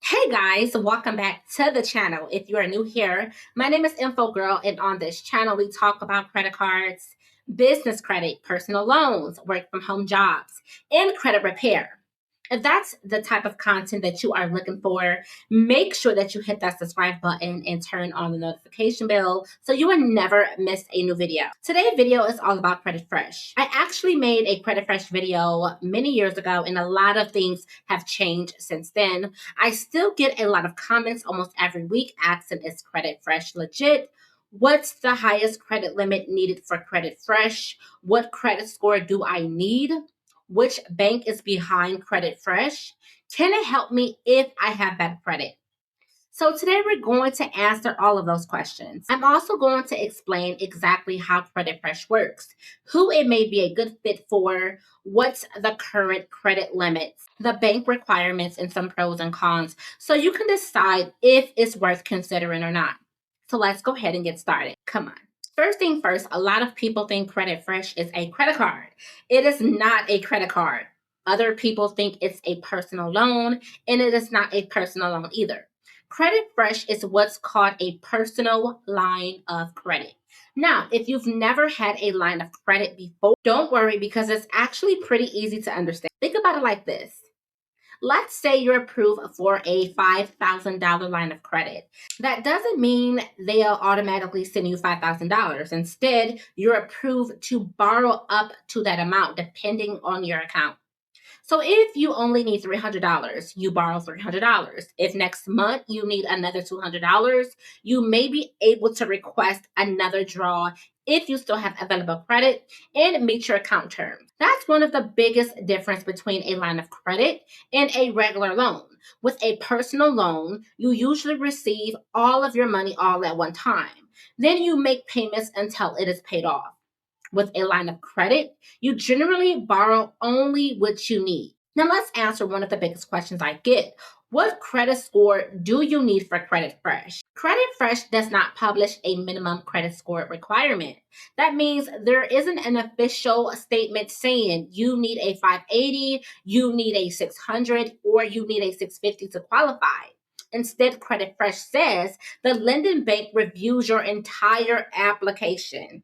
Hey guys, welcome back to the channel. If you are new here, my name is Info Girl, and on this channel, we talk about credit cards, business credit, personal loans, work from home jobs, and credit repair. If that's the type of content that you are looking for, make sure that you hit that subscribe button and turn on the notification bell so you will never miss a new video. Today's video is all about Credit Fresh. I actually made a Credit Fresh video many years ago, and a lot of things have changed since then. I still get a lot of comments almost every week asking, is Credit Fresh legit? What's the highest credit limit needed for Credit Fresh? What credit score do I need? Which bank is behind Credit Fresh? Can it help me if I have bad credit? So today we're going to answer all of those questions. I'm also going to explain exactly how Credit Fresh works, who it may be a good fit for, what's the current credit limits, the bank requirements, and some pros and cons, so you can decide if it's worth considering or not. So let's go ahead and get started. Come on. First thing first, a lot of people think Credit Fresh is a credit card. It is not a credit card. Other people think it's a personal loan, and it is not a personal loan either. Credit Fresh is what's called a personal line of credit. Now, if you've never had a line of credit before, don't worry because it's actually pretty easy to understand. Think about it like this. Let's say you're approved for a $5,000 line of credit. That doesn't mean they'll automatically send you $5,000. Instead, you're approved to borrow up to that amount depending on your account. So if you only need $300, you borrow $300. If next month you need another $200, you may be able to request another draw if you still have available credit and meet your account terms. That's one of the biggest difference between a line of credit and a regular loan. With a personal loan, you usually receive all of your money all at one time. Then you make payments until it is paid off. With a line of credit, you generally borrow only what you need. Now, let's answer one of the biggest questions I get. What credit score do you need for Credit Fresh? Credit Fresh does not publish a minimum credit score requirement. That means there isn't an official statement saying you need a 580, you need a 600, or you need a 650 to qualify. Instead, Credit Fresh says the lending bank reviews your entire application.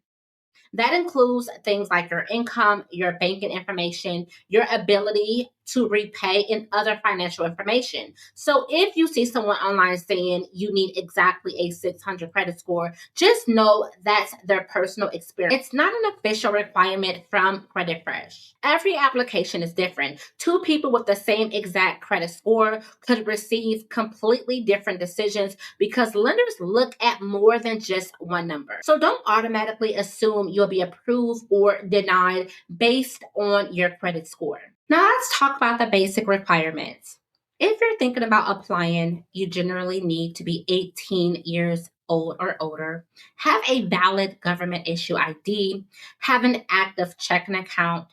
That includes things like your income, your banking information, your ability to repay, and other financial information. So if you see someone online saying you need exactly a 600 credit score, just know that's their personal experience. It's not an official requirement from Credit Fresh. Every application is different. Two people with the same exact credit score could receive completely different decisions because lenders look at more than just one number. So don't automatically assume you'll be approved or denied based on your credit score. Now let's talk about the basic requirements. If you're thinking about applying, you generally need to be 18 years old or older, have a valid government issue ID, have an active checking account,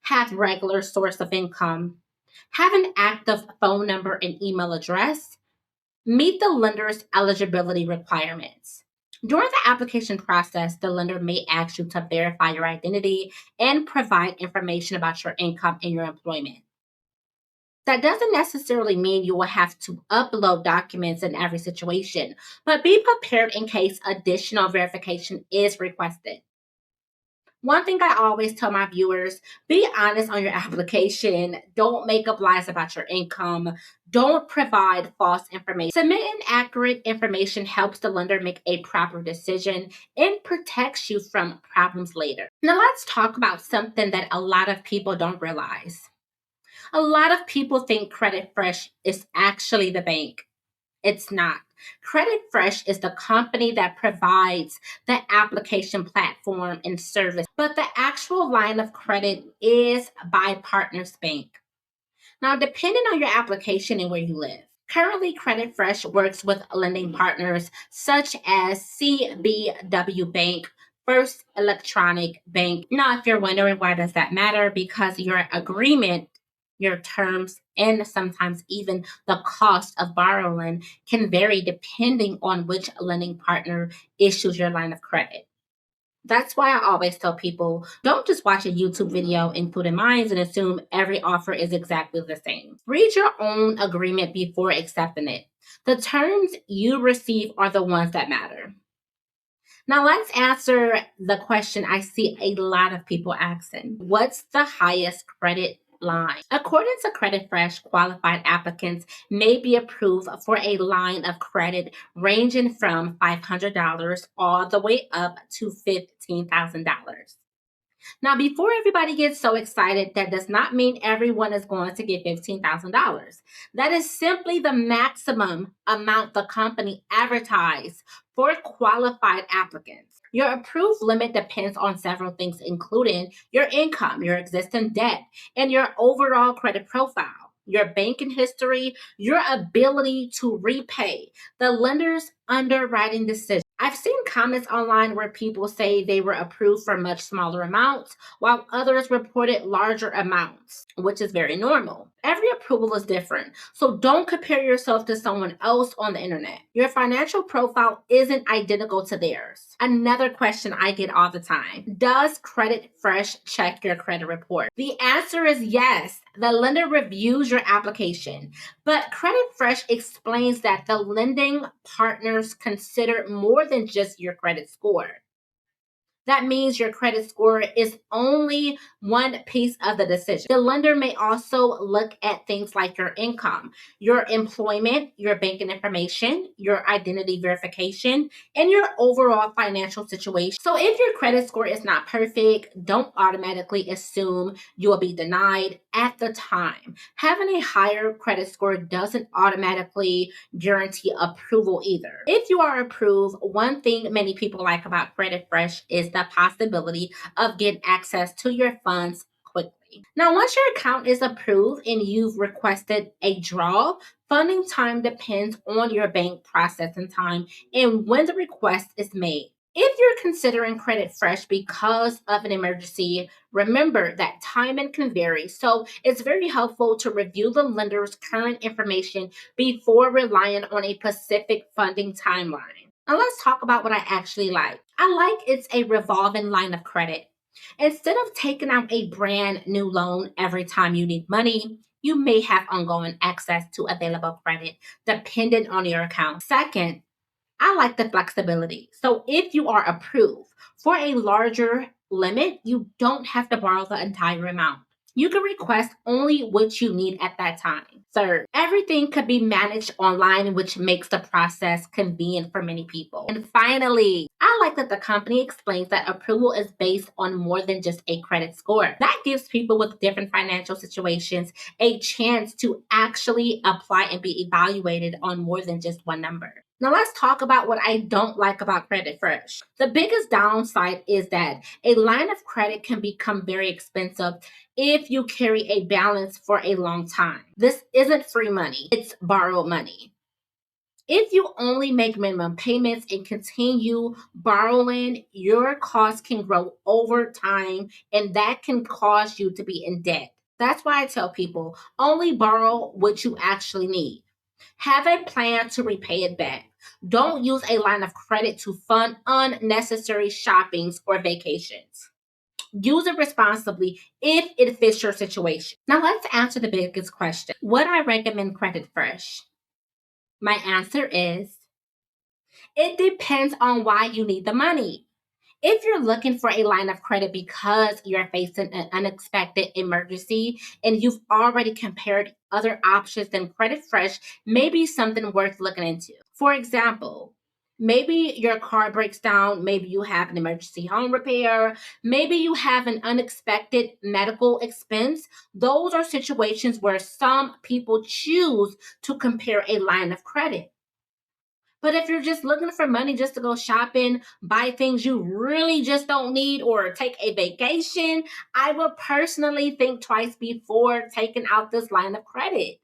have regular source of income, have an active phone number and email address, meet the lender's eligibility requirements. During the application process, the lender may ask you to verify your identity and provide information about your income and your employment. That doesn't necessarily mean you will have to upload documents in every situation, but be prepared in case additional verification is requested. One thing I always tell my viewers, be honest on your application. Don't make up lies about your income. Don't provide false information. Submitting accurate information helps the lender make a proper decision and protects you from problems later. Now let's talk about something that a lot of people don't realize. A lot of people think Credit Fresh is actually the bank. It's not. Credit Fresh is the company that provides the application platform and service, but the actual line of credit is by Partners Bank. Now, depending on your application and where you live, currently Credit Fresh works with lending partners such as CBW Bank, First Electronic Bank. Now, if you're wondering why does that matter, because your agreement, your terms, and sometimes even the cost of borrowing can vary depending on which lending partner issues your line of credit. That's why I always tell people don't just watch a YouTube video, including mine, and assume every offer is exactly the same. Read your own agreement before accepting it. The terms you receive are the ones that matter. Now, let's answer the question I see a lot of people asking. What's the highest credit line? According to Credit Fresh, qualified applicants may be approved for a line of credit ranging from $500 all the way up to $15,000. Now, before everybody gets so excited, that does not mean everyone is going to get $15,000. That is simply the maximum amount the company advertised for qualified applicants. Your approved limit depends on several things, including your income, your existing debt, and your overall credit profile, your banking history, your ability to repay, the lender's underwriting decision. I've seen comments online where people say they were approved for much smaller amounts, while others reported larger amounts, which is very normal. Every approval is different, so don't compare yourself to someone else on the internet. Your financial profile isn't identical to theirs. Another question I get all the time: does Credit Fresh check your credit report? The answer is yes. The lender reviews your application, but Credit Fresh explains that the lending partners consider more than just your credit score. That means your credit score is only one piece of the decision. The lender may also look at things like your income, your employment, your banking information, your identity verification, and your overall financial situation. So if your credit score is not perfect, don't automatically assume you will be denied at the time. Having a higher credit score doesn't automatically guarantee approval either. If you are approved, one thing many people like about Credit Fresh is the possibility of getting access to your funds quickly. Now, once your account is approved and you've requested a draw, funding time depends on your bank processing time and when the request is made. If you're considering Credit Fresh because of an emergency, remember that timing can vary. So it's very helpful to review the lender's current information before relying on a specific funding timeline. Now let's talk about what I actually like. I like it's a revolving line of credit. Instead of taking out a brand new loan every time you need money, you may have ongoing access to available credit dependent on your account. Second, I like the flexibility. So if you are approved for a larger limit, you don't have to borrow the entire amount. You can request only what you need at that time. Third, everything could be managed online, which makes the process convenient for many people. And finally, I like that the company explains that approval is based on more than just a credit score. That gives people with different financial situations a chance to actually apply and be evaluated on more than just one number. Now let's talk about what I don't like about Credit Fresh. The biggest downside is that a line of credit can become very expensive if you carry a balance for a long time. This isn't free money, it's borrowed money. If you only make minimum payments and continue borrowing, your costs can grow over time, and that can cause you to be in debt. That's why I tell people only borrow what you actually need. Have a plan to repay it back. Don't use a line of credit to fund unnecessary shoppings or vacations. Use it responsibly if it fits your situation. Now let's answer the biggest question. Would I recommend Credit Fresh? My answer is it depends on why you need the money. If you're looking for a line of credit because you're facing an unexpected emergency and you've already compared other options, then Credit Fresh may be something worth looking into. For example, maybe your car breaks down, maybe you have an emergency home repair, maybe you have an unexpected medical expense. Those are situations where some people choose to compare a line of credit. But if you're just looking for money just to go shopping, buy things you really just don't need, or take a vacation, I would personally think twice before taking out this line of credit.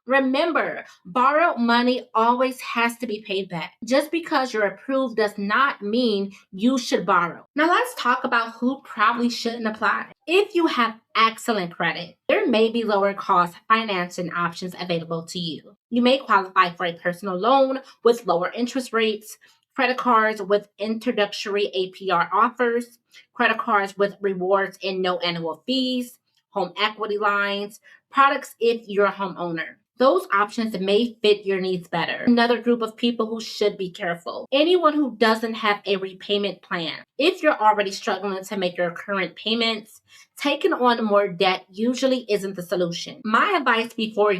Remember, borrowed money always has to be paid back. Just because you're approved does not mean you should borrow. Now let's talk about who probably shouldn't apply. If you have excellent credit, there may be lower cost financing options available to you. You may qualify for a personal loan with lower interest rates. credit cards with introductory APR offers, credit cards with rewards and no annual fees, home equity lines, products if you're a homeowner. Those options may fit your needs better. Another group of people who should be careful. Anyone who doesn't have a repayment plan. If you're already struggling to make your current payments, taking on more debt usually isn't the solution. My advice before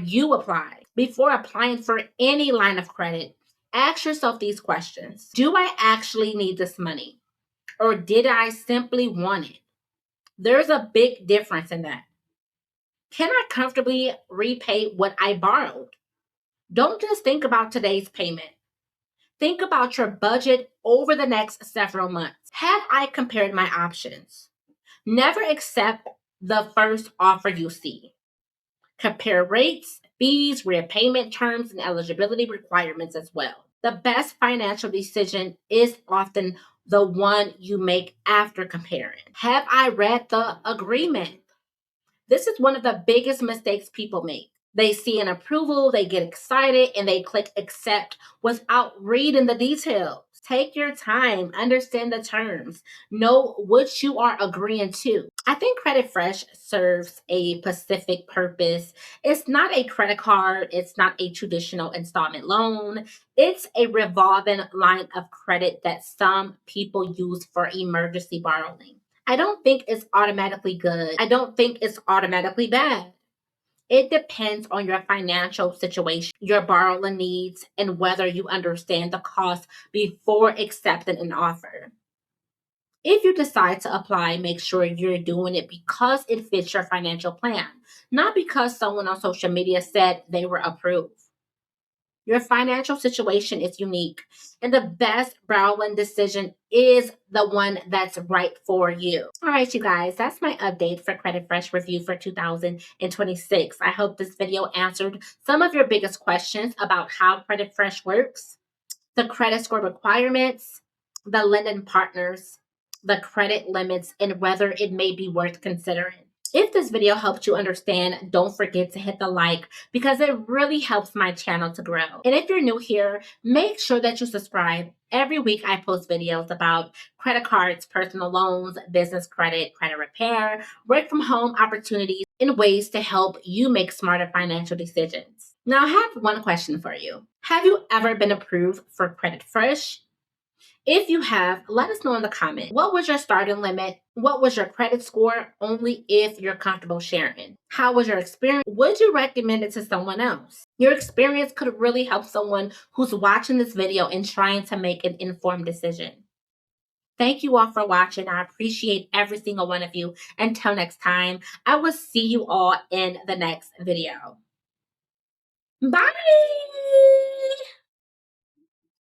applying for any line of credit, ask yourself these questions. Do I actually need this money? Or did I simply want it? There's a big difference in that. Can I comfortably repay what I borrowed? Don't just think about today's payment. Think about your budget over the next several months. Have I compared my options? Never accept the first offer you see. Compare rates, fees, repayment terms, and eligibility requirements as well. The best financial decision is often the one you make after comparing. Have I read the agreement? This is one of the biggest mistakes people make. They see an approval, they get excited, and they click accept without reading the details. Take your time, understand the terms, know what you are agreeing to. I think Credit Fresh serves a specific purpose. It's not a credit card, it's not a traditional installment loan. It's a revolving line of credit that some people use for emergency borrowing. I don't think it's automatically good. I don't think it's automatically bad. It depends on your financial situation, your borrowing needs, and whether you understand the cost before accepting an offer. If you decide to apply, make sure you're doing it because it fits your financial plan, not because someone on social media said they were approved. Your financial situation is unique, and the best borrowing decision is the one that's right for you. All right, you guys, that's my update for Credit Fresh review for 2026. I hope this video answered some of your biggest questions about how Credit Fresh works, the credit score requirements, the lending partners, the credit limits, and whether it may be worth considering. If this video helped you understand, don't forget to hit the like because it really helps my channel to grow. And if you're new here, make sure that you subscribe. Every week I post videos about credit cards, personal loans, business credit, credit repair, work from home opportunities, and ways to help you make smarter financial decisions. Now I have one question for you. Have you ever been approved for Credit Fresh? If you have, let us know in the comment. What was your starting limit? What was your credit score? Only if you're comfortable sharing. How was your experience? Would you recommend it to someone else? Your experience could really help someone who's watching this video and trying to make an informed decision. Thank you all for watching. I appreciate every single one of you. Until next time, I will see you all in the next video. Bye!